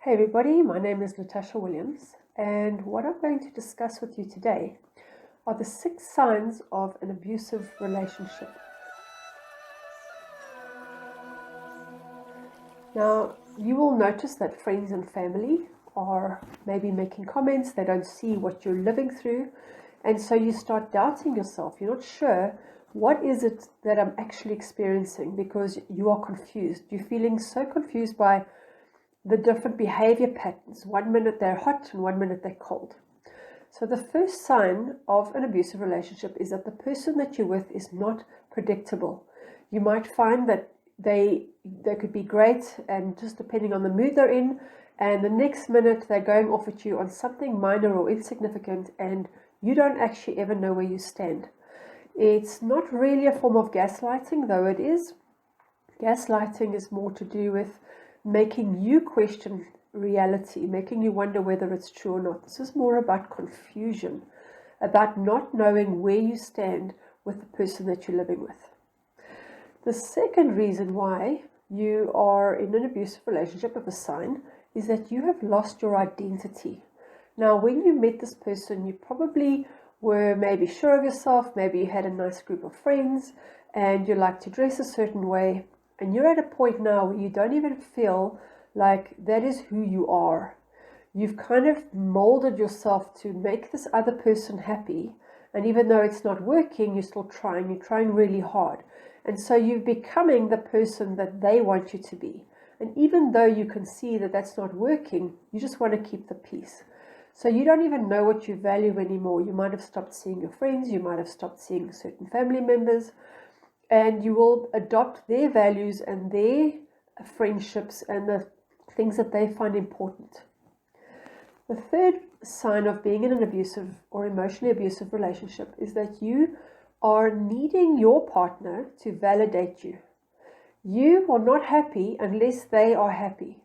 Hey everybody, my name is Natasha Williams, and what I'm going to discuss with you today are the 6 signs of an abusive relationship. Now, you will notice that friends and family are maybe making comments, they don't see what you're living through, and so you start doubting yourself. You're not sure, what is it that I'm actually experiencing, because you are confused. You're feeling so confused by the different behavior patterns. 1 minute they're hot and 1 minute they're cold. So the first sign of an abusive relationship is that the person that you're with is not predictable. You might find that they could be great, and just depending on the mood they're in, and the next minute they're going off at you on something minor or insignificant, and you don't actually ever know where you stand. It's not really a form of gaslighting, though it is. Gaslighting is more to do with making you question reality, making you wonder whether it's true or not. This is more about confusion, about not knowing where you stand with the person that you're living with. The second reason why you are in an abusive relationship of a sign is that you have lost your identity. Now, when you met this person, you probably were maybe sure of yourself, maybe you had a nice group of friends, and you like to dress a certain way. And you're at a point now where you don't even feel like that is who you are. You've kind of molded yourself to make this other person happy. And even though it's not working, you're still trying. You're trying really hard. And so you're becoming the person that they want you to be. And even though you can see that that's not working, you just want to keep the peace. So you don't even know what you value anymore. You might have stopped seeing your friends. You might have stopped seeing certain family members. And you will adopt their values and their friendships and the things that they find important. The third sign of being in an abusive or emotionally abusive relationship is that you are needing your partner to validate you. You are not happy unless they are happy.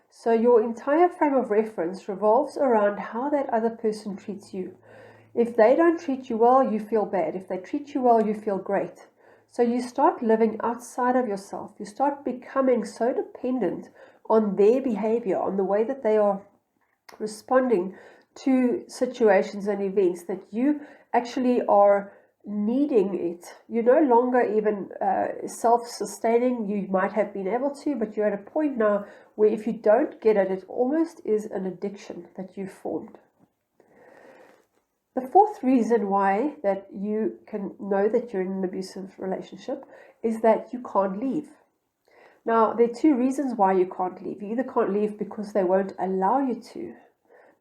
So your entire frame of reference revolves around how that other person treats you. If they don't treat you well, you feel bad. If they treat you well, you feel great. So you start living outside of yourself. You start becoming so dependent on their behavior, on the way that they are responding to situations and events, that you actually are needing it. You're no longer even self-sustaining. You might have been able to, but you're at a point now where if you don't get it, it almost is an addiction that you've formed. The fourth reason why that you can know that you're in an abusive relationship is that you can't leave. Now, there are 2 reasons why you can't leave. You either can't leave because they won't allow you to,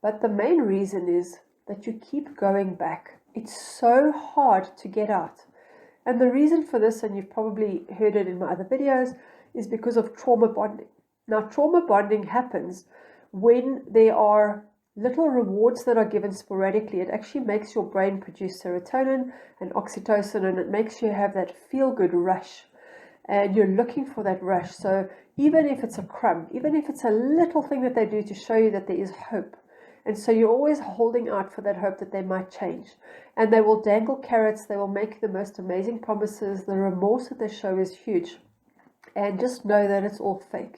but the main reason is that you keep going back. It's so hard to get out. And the reason for this, and you've probably heard it in my other videos, is because of trauma bonding. Now, trauma bonding happens when there are little rewards that are given sporadically. It actually makes your brain produce serotonin and oxytocin, and it makes you have that feel-good rush. And you're looking for that rush. So even if it's a crumb, even if it's a little thing that they do to show you that there is hope. And so you're always holding out for that hope that they might change. And they will dangle carrots. They will make the most amazing promises. The remorse that they show is huge. And just know that it's all fake.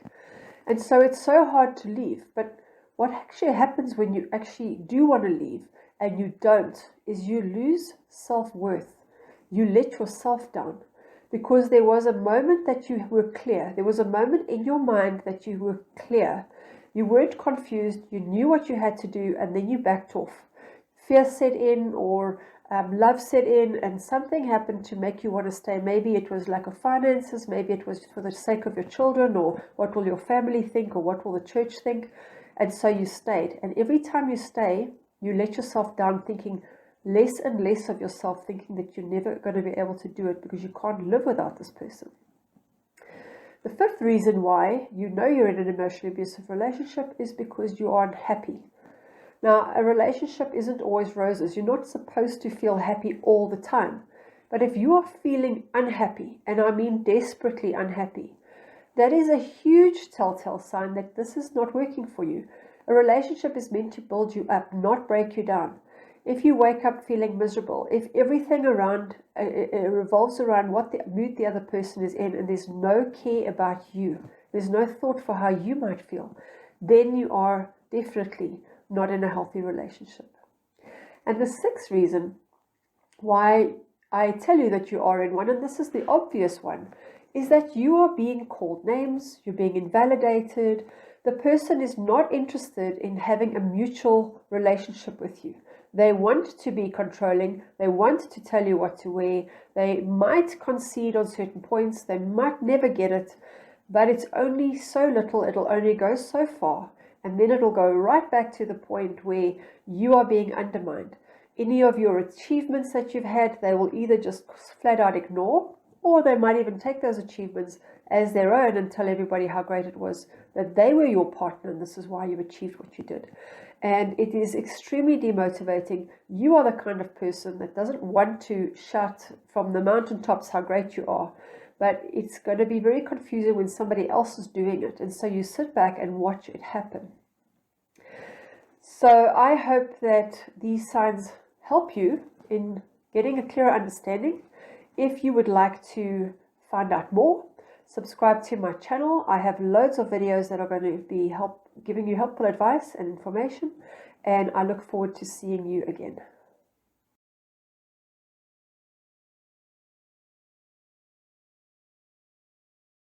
And so it's so hard to leave. But what actually happens when you actually do want to leave and you don't is you lose self-worth. You let yourself down because there was a moment that you were clear. There was a moment in your mind that you were clear. You weren't confused. You knew what you had to do, and then you backed off. Fear set in, or love set in, and something happened to make you want to stay. Maybe it was lack of finances. Maybe it was for the sake of your children, or what will your family think, or what will the church think. And so you stayed. And every time you stay, you let yourself down, thinking less and less of yourself, thinking that you're never going to be able to do it because you can't live without this person. The fifth reason why you know you're in an emotionally abusive relationship is because you aren't happy. Now, a relationship isn't always roses. You're not supposed to feel happy all the time. But if you are feeling unhappy, and I mean desperately unhappy, that is a huge telltale sign that this is not working for you. A relationship is meant to build you up, not break you down. If you wake up feeling miserable, if everything around revolves around what the mood the other person is in, and there's no care about you, there's no thought for how you might feel, then you are definitely not in a healthy relationship. And the sixth reason why I tell you that you are in one, and this is the obvious one, is that you are being called names, you're being invalidated. The person is not interested in having a mutual relationship with you. They want to be controlling, they want to tell you what to wear, they might concede on certain points, they might never get it, but it's only so little, it'll only go so far, and then it'll go right back to the point where you are being undermined. Any of your achievements that you've had, they will either just flat out ignore, or they might even take those achievements as their own and tell everybody how great it was, that they were your partner and this is why you achieved what you did. And it is extremely demotivating. You are the kind of person that doesn't want to shout from the mountaintops how great you are, but it's going to be very confusing when somebody else is doing it. And so you sit back and watch it happen. So I hope that these signs help you in getting a clearer understanding. If you would like to find out more, subscribe to my channel. I have loads of videos that are going to be giving you helpful advice and information, and I look forward to seeing you again.